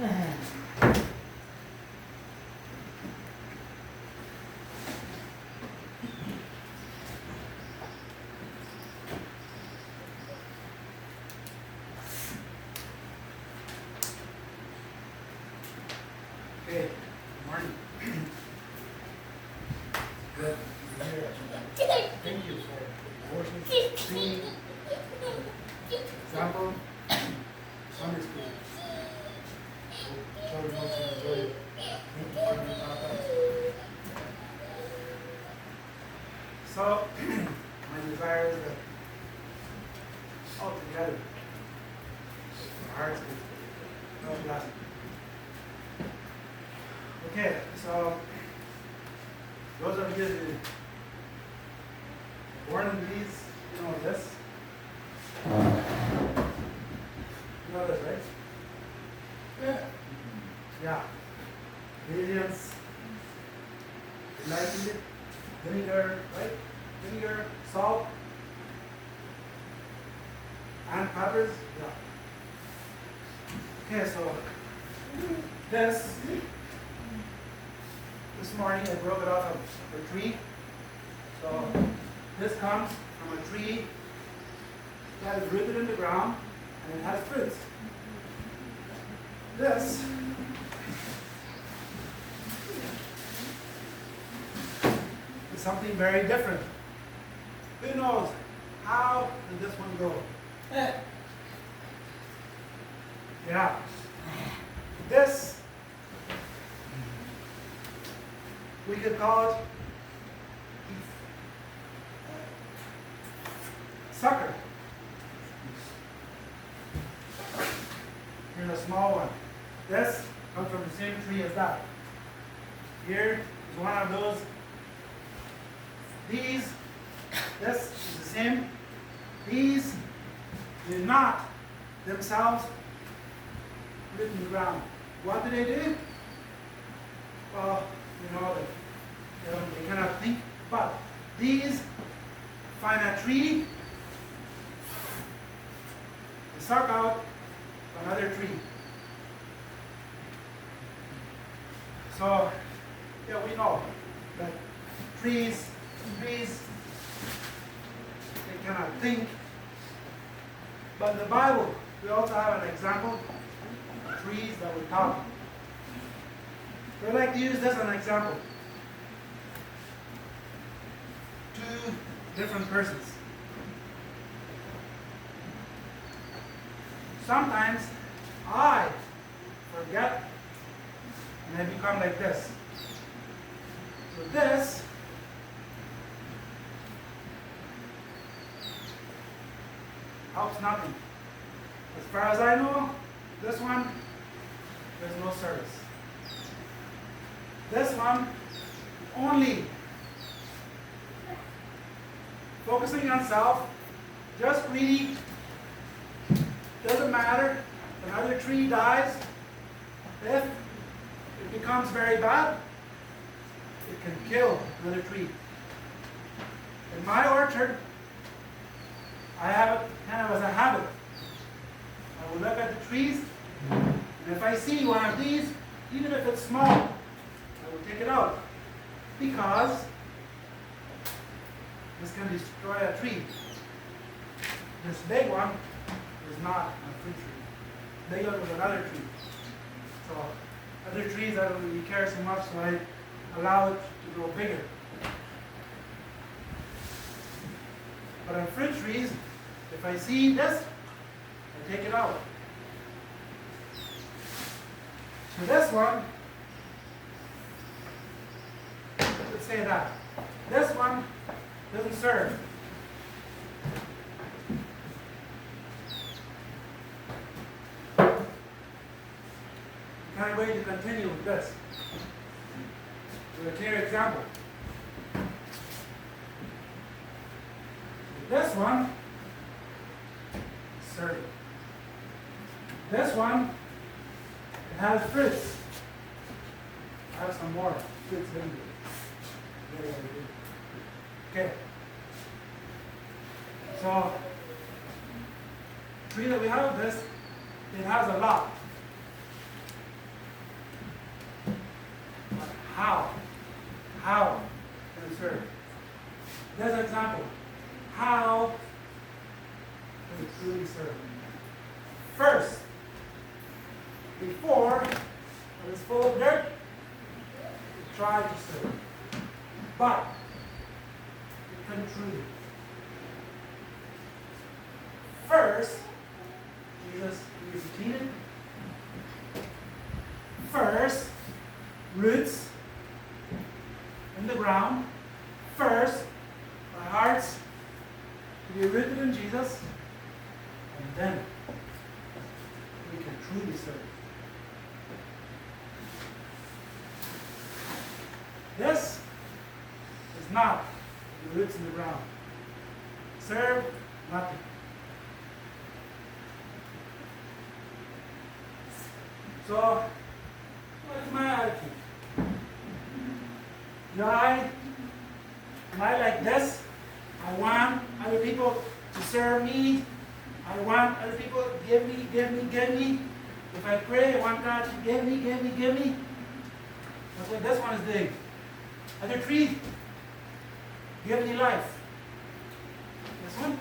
Okay, morning. Good. Thank you for working. Singing. Example. Sunday school. Children also enjoy it. So, my desire is that all together, our hearts be no blessed. Okay, so those of you who born in these, you know this. You know this, right? Yeah. Yeah. Ingredients, enlightened, vinegar, right? Vinegar, salt, and peppers. Yeah. Okay, so this morning I broke it off of a tree. So this comes from a tree that is rooted in the ground and it has fruits. This is something very different. Who knows? How did this one go? Yeah. This, we could call it sucker. Here's a small one. This comes from the same tree as that. Here is one of those. This is the same. These did not themselves root in the ground. What do? Well, you know, they cannot think, but these find a tree, they suck out another tree. So, yeah, we know that trees, they cannot think. But in the Bible, we also have an example of trees that will talk. So I'd like to use this as an example. Two different persons. Sometimes I forget and I become like this. So this helps nothing. As far as I know, this one, there's no service. This one, only focusing on self, just greedy, doesn't matter. If another tree dies, if it becomes very bad, it can kill another tree. In my orchard, I have it kind of as a habit. I will look at the trees, and if I see one of these, even if it's small, I will take it out. Because this can destroy a tree. This big one is not a fruit tree. Bigger than another tree. So other trees I don't really care so much, so I allow it to grow bigger. But on fruit trees, if I see this, I take it out. So this one, let's say that. This one doesn't serve. Kind of way to continue with this. With a clear example. This one, serving. This one, it has fruits. I have some more fruits in here. Okay. So, tree that we have this, it has a lot. How can we serve? There's an example. How can we truly serve? First, before it was full of dirt, we tried to serve. But we couldn't truly. First, Jesus repeated. First, roots in the ground. First, our hearts to be rooted in Jesus. And then we can truly serve. This is not the roots in the ground. Serve nothing. So, what's my attitude? Am I like this? I want other people to serve me. I want other people to give me. If I pray, I want God to give me. That's what this one is doing. Other tree, give me life. This one,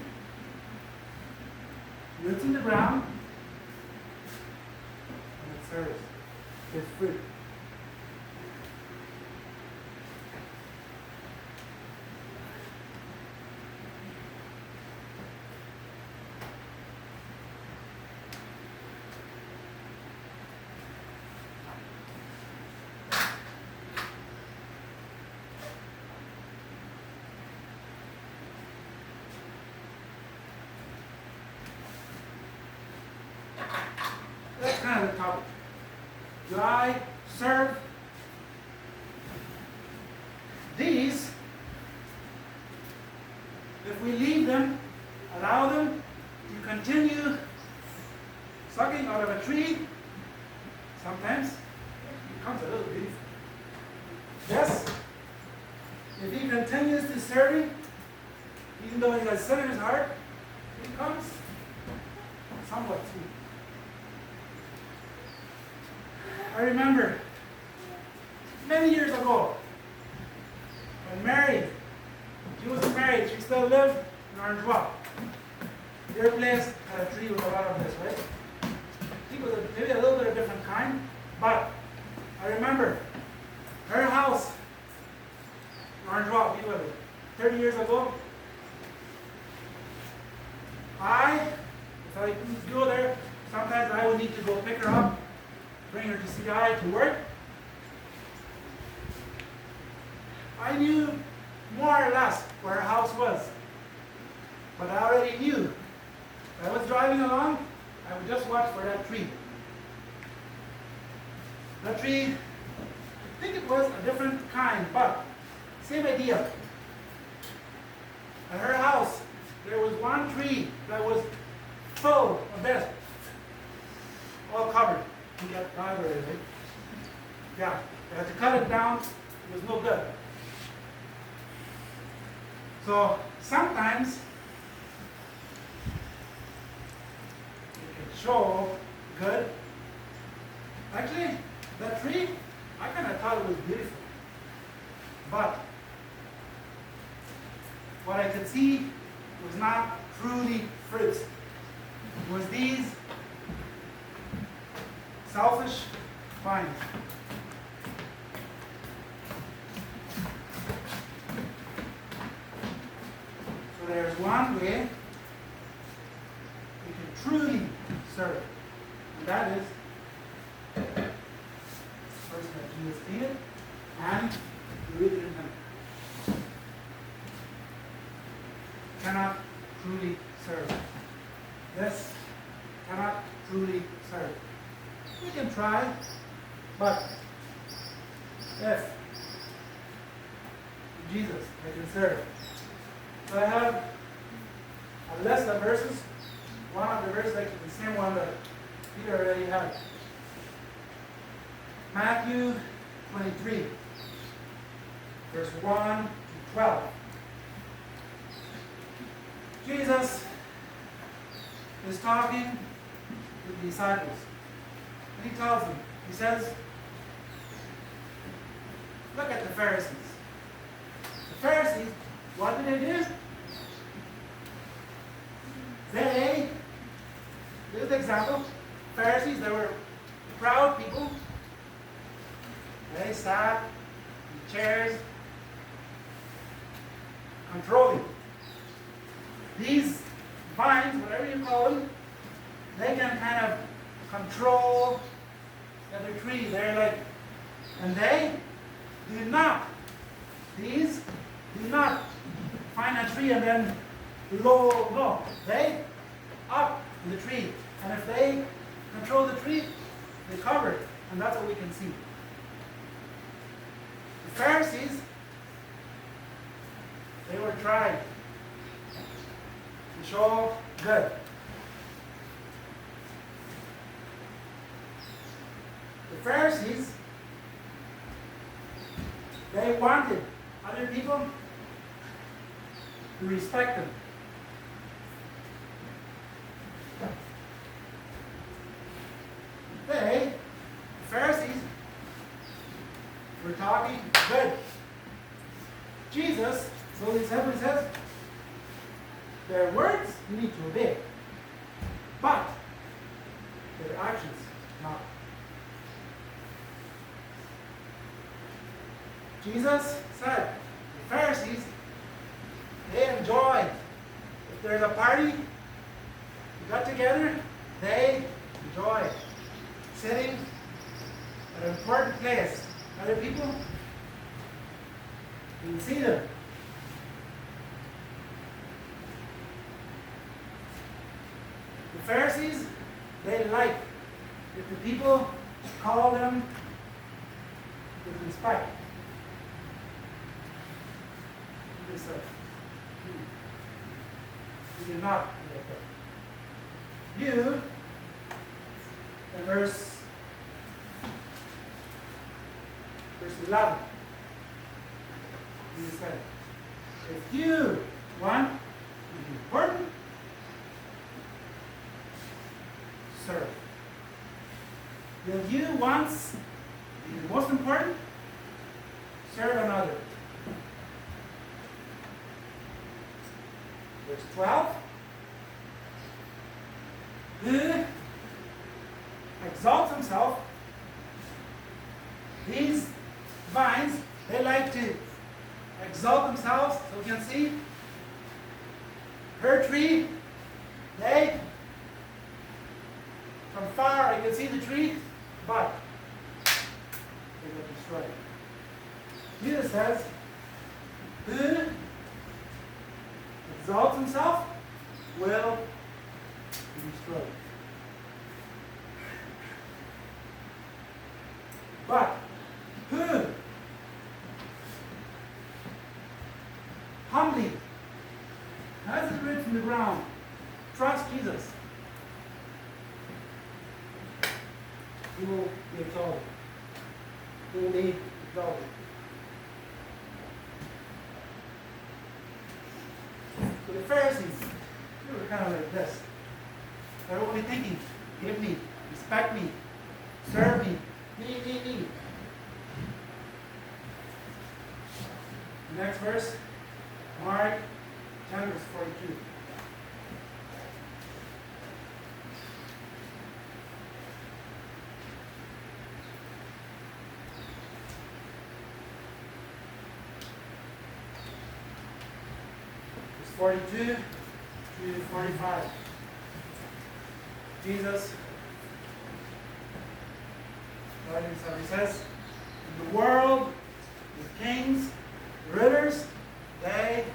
roots in the ground, and it serves. It's fruit. That's kind of the topic. Do I serve? These, if we leave them, allow them to continue sucking out of a tree, sometimes it becomes a little beautiful. Yes, if he continues to serve him, even though he has sin in his heart, it becomes somewhat sweet. I remember many years ago when Mary, she wasn't married, she still lived in Orange Walk. Their place had a tree with a lot of this, right? It was maybe a little bit of different kind, but I remember her house in Orange Walk, 30 years ago. If I go there, sometimes I would need to go pick her up, bring her to CI to work. I knew more or less where her house was. But I already knew. If I was driving along, I would just watch for that tree. That tree, I think it was a different kind, but same idea. At her house, there was one tree that was full of this, all covered. You got fiber in it. Yeah, you had to cut it down. It was no good. So sometimes it can show good. Actually, that tree, I kind of thought it was beautiful. But what I could see was not truly fruits. It was these selfish vines. So there's one way we can truly serve, and that is first that Jesus needed and rooted in Him. Cannot truly serve. This cannot truly serve. We can try, but if Jesus, I can serve. So I have a list of verses. One of the verses, like the same one that Peter already had. Matthew 23, verse 1 to 12. Jesus is talking to the disciples. And he tells them, he says, Look at the Pharisees. The Pharisees, what did they do? Here's the example. Pharisees, they were proud people. They sat in chairs, controlling. These vines, whatever you call them, they can kind of control the other tree. They're like, and they do not. These do not find a tree and then low. No, they up in the tree. And if they control the tree, they cover it. And that's what we can see. The Pharisees, they were trying to show good. The Pharisees, they wanted other people to respect them. The Pharisees, were talking good. Jesus, so he says, their words you need to obey, but their actions not. Jesus said, the Pharisees, they enjoy. If there's a party, you got together, they enjoy sitting at an important place. Other people, you can see them. The Pharisees, they like if the people call them with respect. This you do not like that. You, in verse 11, he said, if you want to be important, serve. If you want to be the most important, serve another. Verse 12, who exalts himself. These vines, they like to exalt themselves, so you can see her tree, they, from far you can see the tree, but they get destroyed. Jesus says, who exalts himself will be destroyed. But who humbly has his roots in the ground, trust Jesus, he will be exalted. He will be exalted. So the Pharisees, they were kind of like this. They were only thinking, give me, respect me, serve me, me. Next verse, Mark chapter 42. Verse 42 to 45. Jesus, he says, in the world, the kings, rulers, they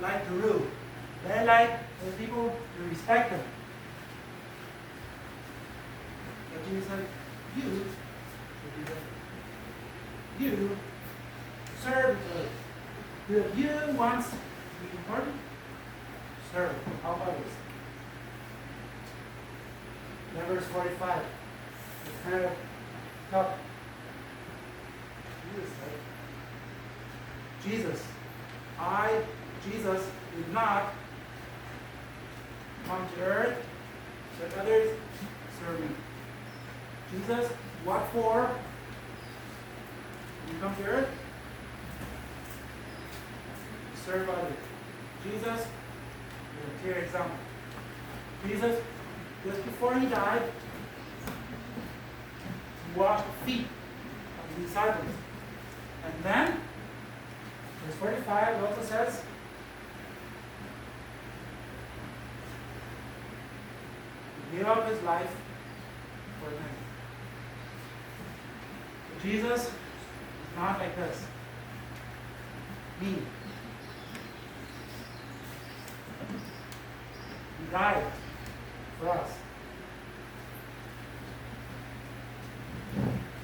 like to rule. They like the people to respect them. But Jesus said, you should be different. You serve each other. If you want to be important, serve. Help others. Now verse 45. It's kind of tough. Jesus, Jesus, did not come to earth, let others serve me. Jesus, what for? You come to earth, you serve others. Jesus is a clear example. Jesus, just before he died, he washed the feet of the disciples. And then, verse 45 also says, he gave up his life for them. Jesus is not like this. Me. He died for us.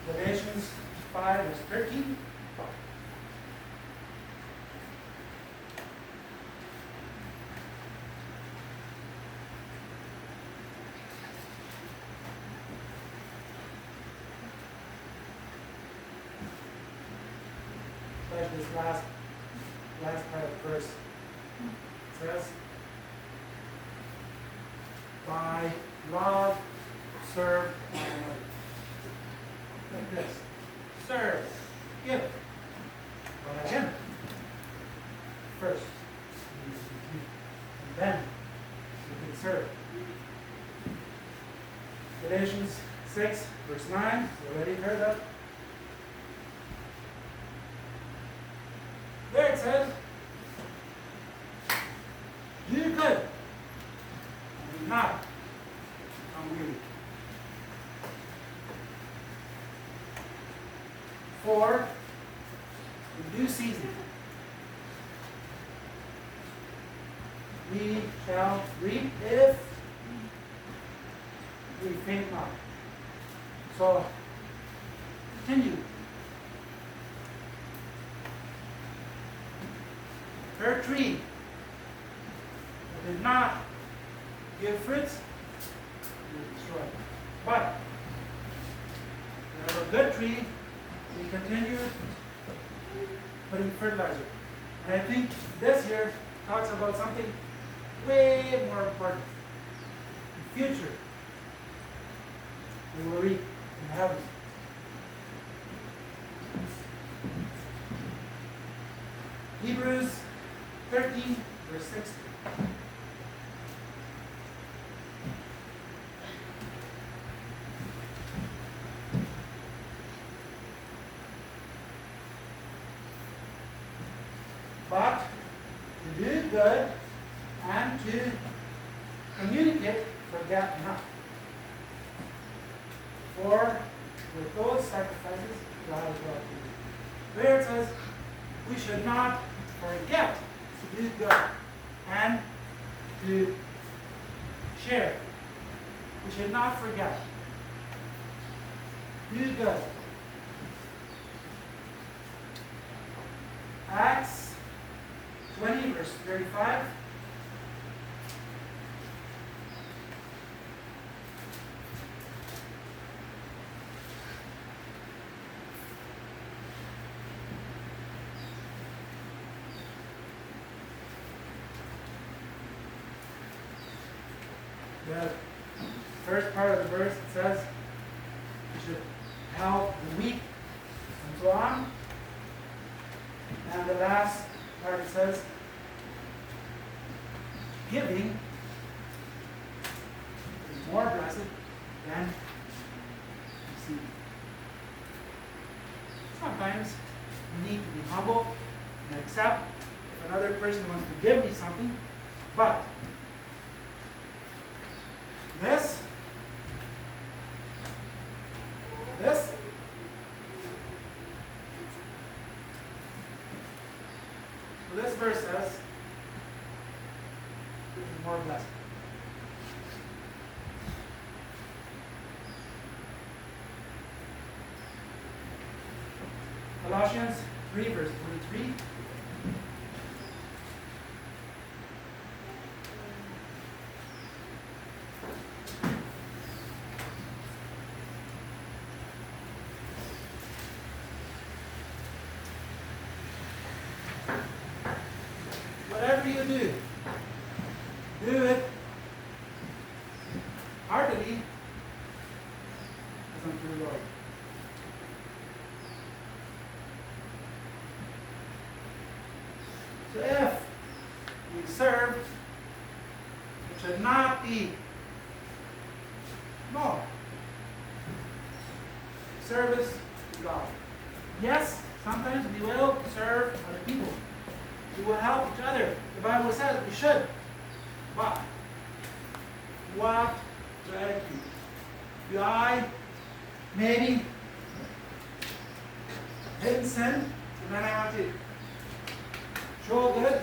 Galatians 5 verse 13. Especially this last part of the verse. It says, by love, serve one another. Like this. Serve. Give. But again, first, and then you can serve. Galatians 6, verse 9. You already heard that. There it says, do good and not become weary. For in due season we shall reap if we faint not. So continue. Her tree that did not give fruits, we destroy it. But we have a good tree, we continue putting fertilizer. And I think this here talks about something way more important. In the future, we will reap in heaven. Hebrews 13, verse 60. But to do good and to communicate, forget not. For with those sacrifices, God is well pleased. Where it says, we should not forget to do good and to share. We should not forget. Do good. Acts 20, verse 35. The first part of the verse, it says we should help the weak and so on. And the last part it says giving is more blessed than receiving. Sometimes we need to be humble and accept if another person wants to give me something, but this, so this verse says, is more blessed. Colossians 3, verse 23. Whatever you do it heartily as unto the Lord. serve, it should not be. No. Service to God. Yes, sometimes we will serve other people. We will help each other. The Bible says we should. But what attitude? Do I maybe didn't sin, and then I want to show good?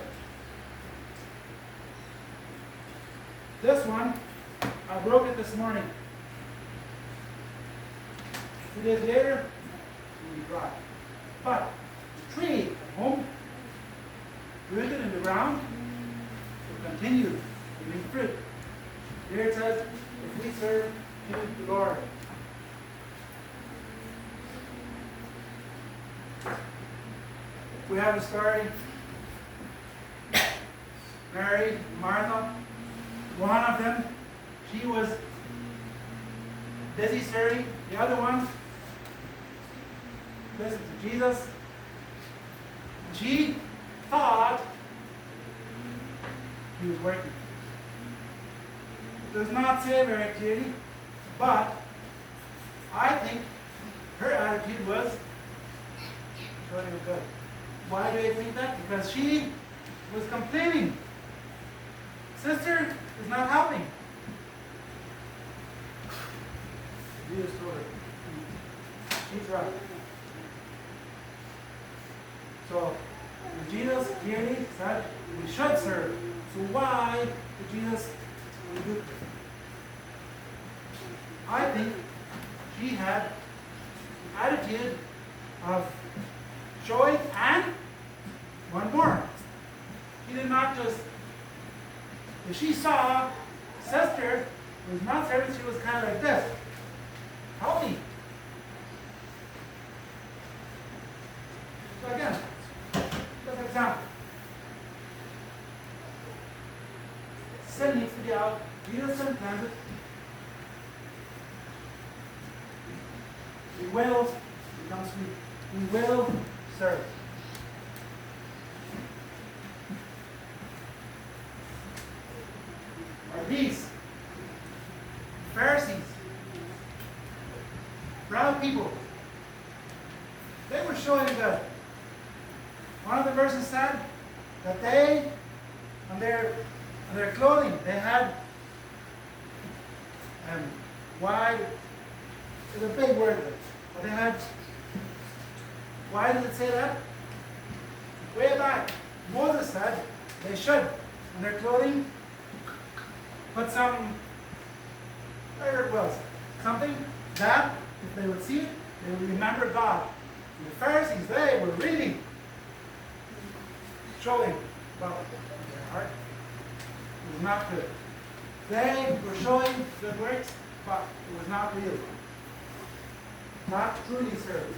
This one, I broke it this morning. 2 days later, it will be dry. But the tree at home, rooted in the ground, will continue to bring fruit. Here it says, if we serve the Lord. We have a story. Mary, Martha, one of them, she was busy serving. The other one listened to Jesus. She thought he was working. It does not say very clearly, but I think her attitude was really good. Why do I think that? Because she was complaining. Sister is not helping. Jesus told her, she's right. So, Jesus clearly said we should serve. So why did Jesus do it? I think she had an attitude of showing, and one more. She did not just, if she saw sister was not serving, she was kind of like this. Help me. So again, just an example. Sin needs to be out. Jesus sin plans it. We will become sweet. We will serve. Are these Pharisees, proud people? They were showing good. One of the verses said that they, on their clothing, they had wide, it's a big word, but they had, why does it say that? Way back, Moses said they should, on their clothing, put some, whatever it was, something that, if they would see it, they would remember God. And the Pharisees, they were really showing well in their heart. It was not good. They were showing good works, but it was not real. Not truly serving.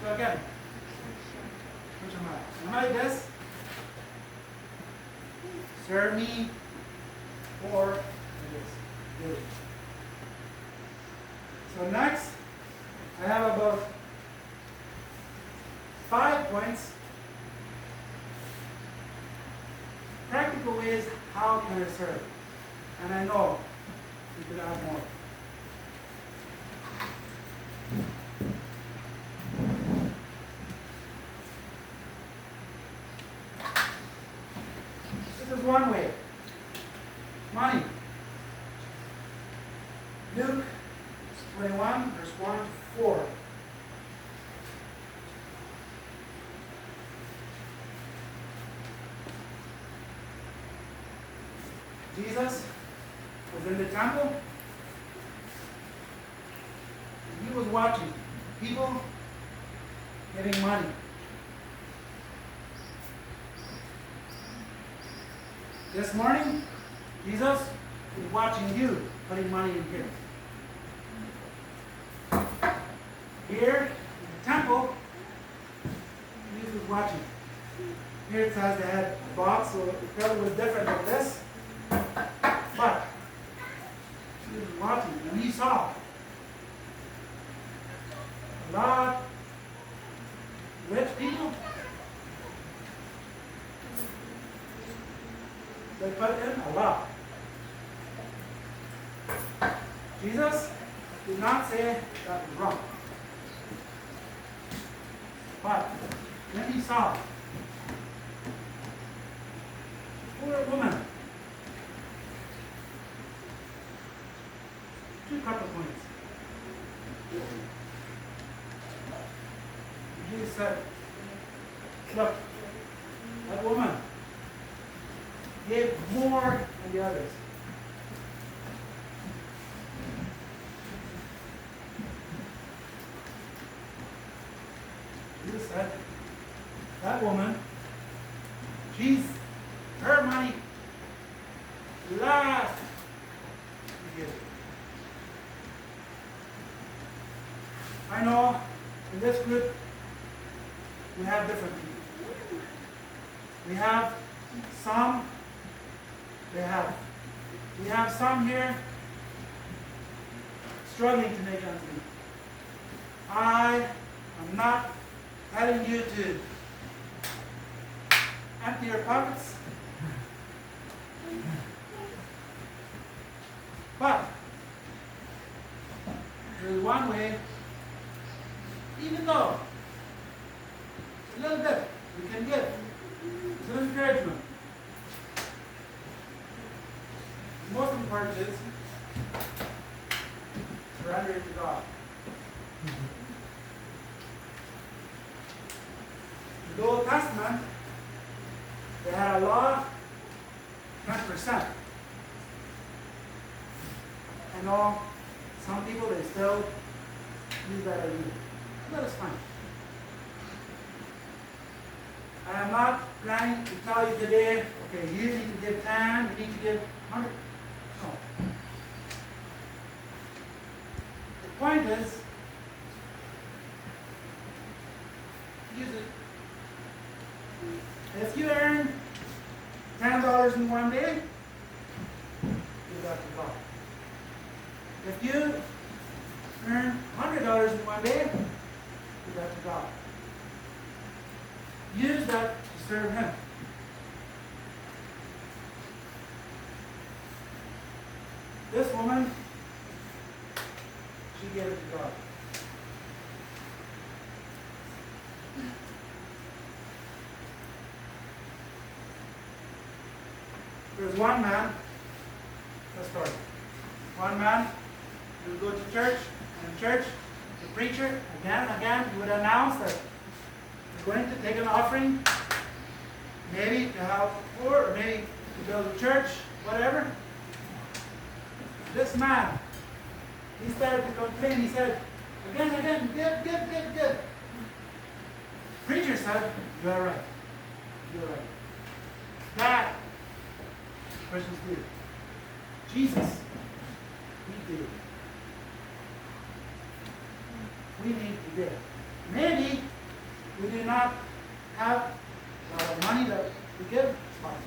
So again, which am I? Am I this? Serve me, or this? Good. So next, I have about 5 points. Practical ways how can I serve? And I know we could add more. This is one way. Money. Luke 21, verse 1 to 4. Jesus was in the temple. He was watching people getting money. This morning, Jesus is watching you putting money in here. Here in the temple, Jesus was watching. Here it says they had a box, so it probably was different than this. But he was watching, and he saw a lot of rich people they put in a lot. Jesus did not say that was wrong. But when he saw poor woman, two couple points. Jesus said, look, that woman gave more than the others. Jesus said, that woman, her money last to give. I know in this group we have different people. We have some, we have some here struggling to make ends meet. I am not telling you to empty your pockets, but there is one way, even though a little bit we can give. It's an encouragement. The most important is surrender it to God. In the Old Testament, they had a law, 10%. I know some people, they still use that idea. That is fine. I am not planning to tell you today, okay, you need to give 10, you need to give 100. No. The point is, use it. If you earn $10 in one day, give that to God. If you earn $100 in one day, give that to God. Use that to serve Him. This woman, she gave it to God. There was one man, let's start. One man who would go to church, and in church, the preacher, again and again, he would announce that we're going to take an offering, maybe to help the poor, or maybe to build a church, whatever. This man, he started to complain. He said, again, give. Preacher said, you're right. You're right. That Christians do. Jesus, we do. We need to give. Maybe we do not have a lot of money that we give. It's fine.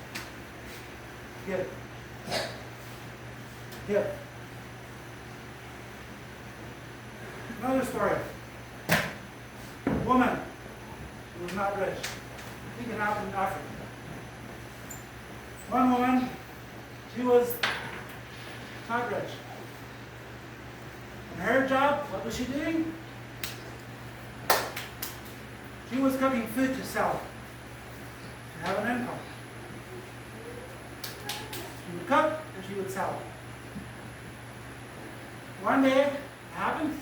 Give. Give. Another story. A woman who was not rich, taken out in Africa. One woman, she was not rich. And her job, what was she doing? She was cooking food to sell, to have an income. She would cook and she would sell. One day, it happened,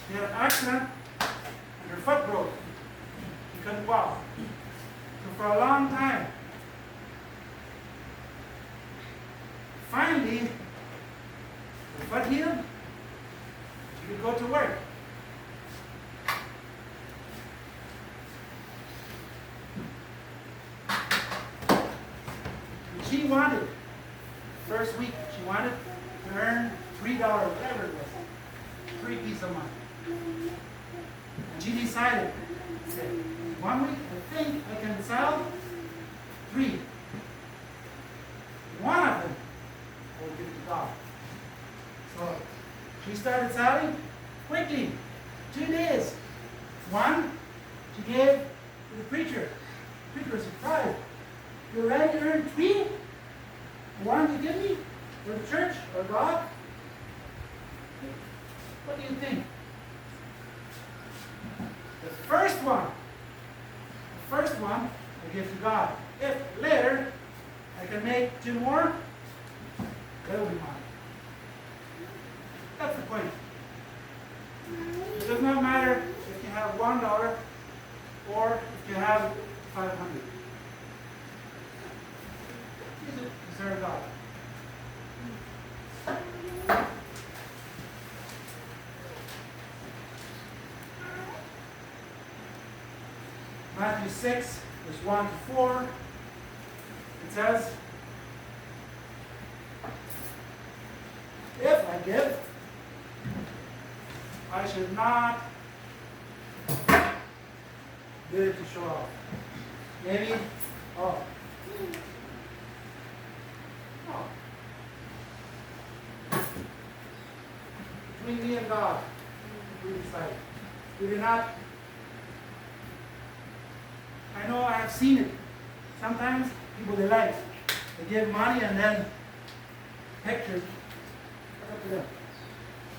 she had an accident and her foot broke. She couldn't walk. So for a long time, finally, her foot healed, she could go to work. She wanted, first week, she wanted to earn $3, whatever it was, 3 pieces a month. And she decided, said, 1 week, I think I can sell 3. One of them I will give to God. So she started selling quickly, 2 days. One, she gave to the preacher. The preacher was surprised. You already earned 3? The one you give me? Or the church? Or God? What do you think? The first one I give to God. If later I can make 2 more, that will be mine. That's the point. It does not matter if you have $1 or if you have 500. Use it to serve God. Matthew 6, verse 1 to 4, it says, if I give, I should not do it to show off. Maybe, oh. Between me and God, we decide. We do not. I know I have seen it. Sometimes people they like. They give money and then pictures. That's up to them.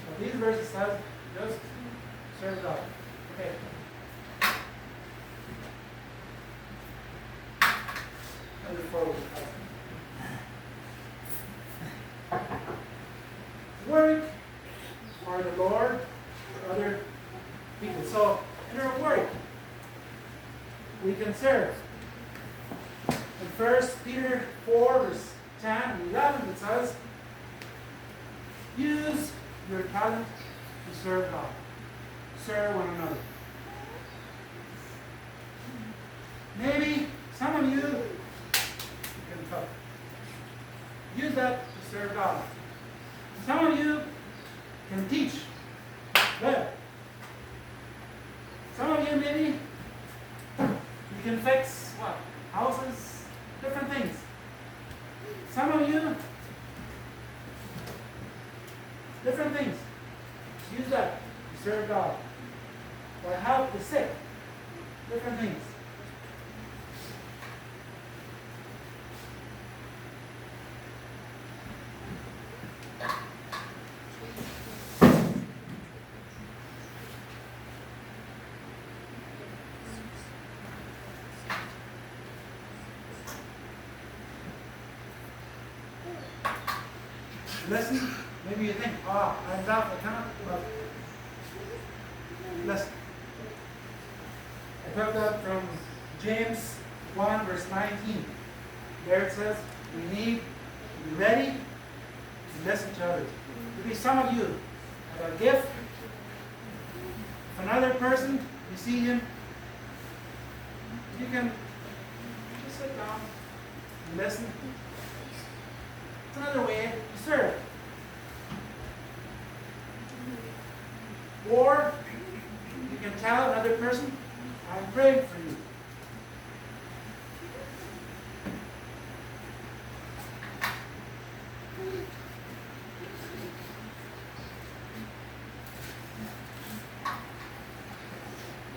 But these verses says just serve God. Okay. Other photos. Work for the Lord, for other people. So in our work, we can serve. In 1 Peter 4, verse 10 and 11, it says, use your talent to serve God. Serve one another. Maybe some of you can talk. Use that to serve God. Some of you can teach better. Some of you maybe you can fix what? Houses, different things. Some of you, different things. Use that to serve God. Or help the sick. Different things. Listen, maybe you think, I'm deaf, I cannot, but listen. I took that from James 1, verse 19. There it says, we need to be ready to listen to others. Maybe some of you have a gift. If another person, you see him, you can just sit down and listen. It's another way to serve. Or you can tell another person, I'm praying for you.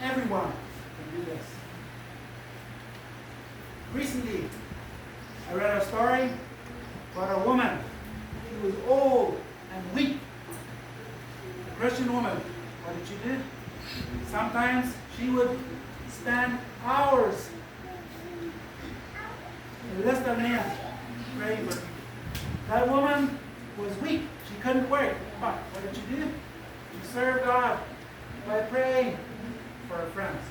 Everyone can do this. Recently, I read a story about a woman. She was old and weak. A Christian woman. What did she do? Sometimes she would spend hours in the list of names praying for people. That woman was weak. She couldn't work. But what did she do? She served God by praying for her friends.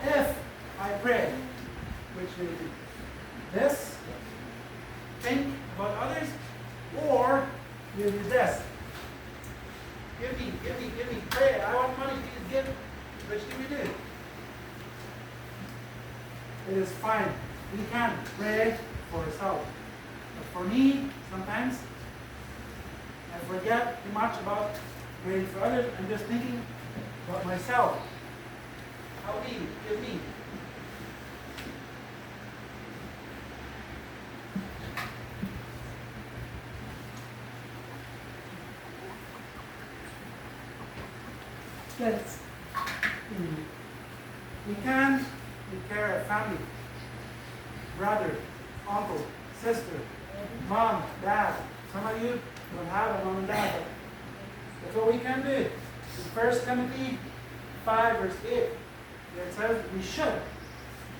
If I pray, which do you do? This, think about others, or you do this. Give me, pray. I want money, please give. Which do we do? It is fine. We can pray for ourselves. But for me, sometimes, I forget too much about praying for others. I'm just thinking about myself. How me, give me. Yes. We can take care of family. brother, uncle, sister, mom, dad. Some of you don't have a mom and dad, but that's what we can do. In 1 Timothy 5, verse 8, it says we should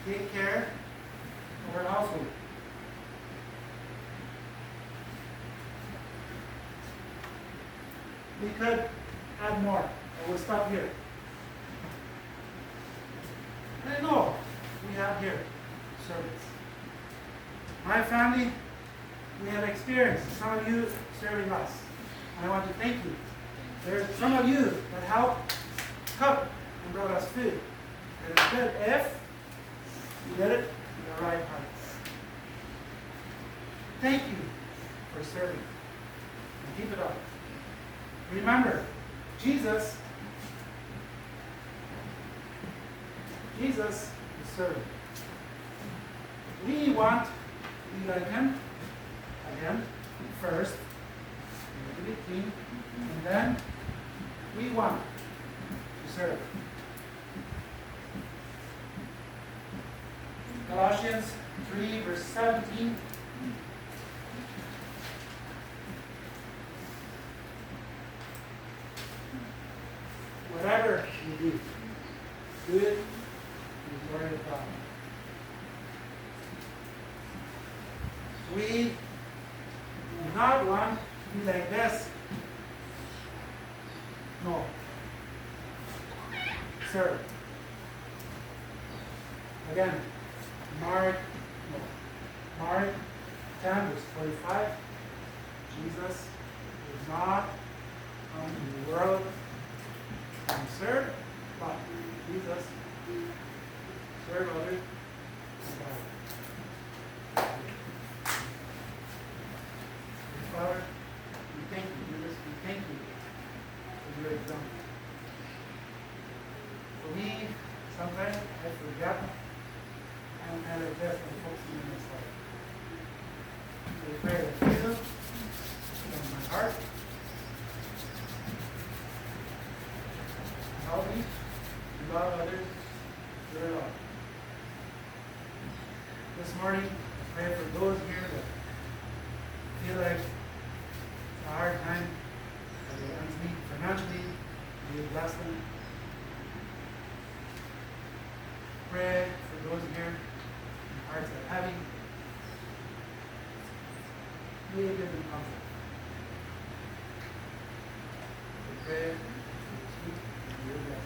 take care of our household. We could add more, but we'll stop here. I know we have here servants. My family, we have experience. Some of you serving us. I want to thank you. There's some of you that helped cook and brought us food. It is good if you did it in the right heart. Thank you for serving. And keep it up. Remember, Jesus is serving. We want to be like him again, first, to be clean, and then we want to serve. Colossians 3, verse 17. Whatever you do, do it in the glory of God. We do not want to be like this. No. Sir. Again, Mark 10, verse 45. Jesus is not come to the world to serve, but Jesus served others and died. Father, we thank you, Jesus. We thank you for your example. For me, sometimes I forget and I just focusing on this life. So we pray that Jesus from my heart help me to love others with love. This morning, I pray for those here that feel like it's a hard time, that they need financially, you bless them. Pray for those here whose hearts are heavy. May you give them comfort. We pray for the sweet and your blessing.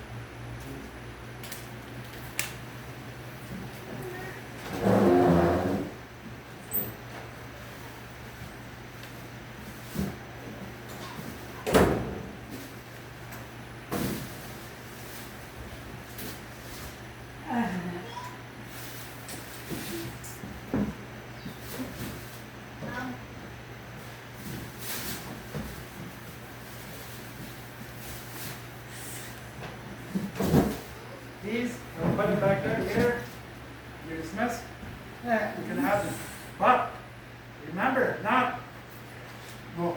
These, I'll put them back there later. You're dismissed. You can have them. But remember, not no.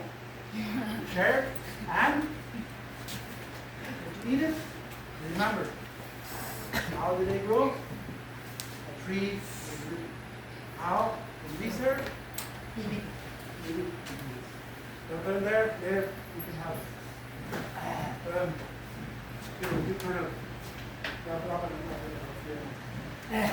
Share and if you eat it, remember. How do they grow? A tree is rooted. How can we serve? Don't put it there, you can have it. You kind of wrap it up and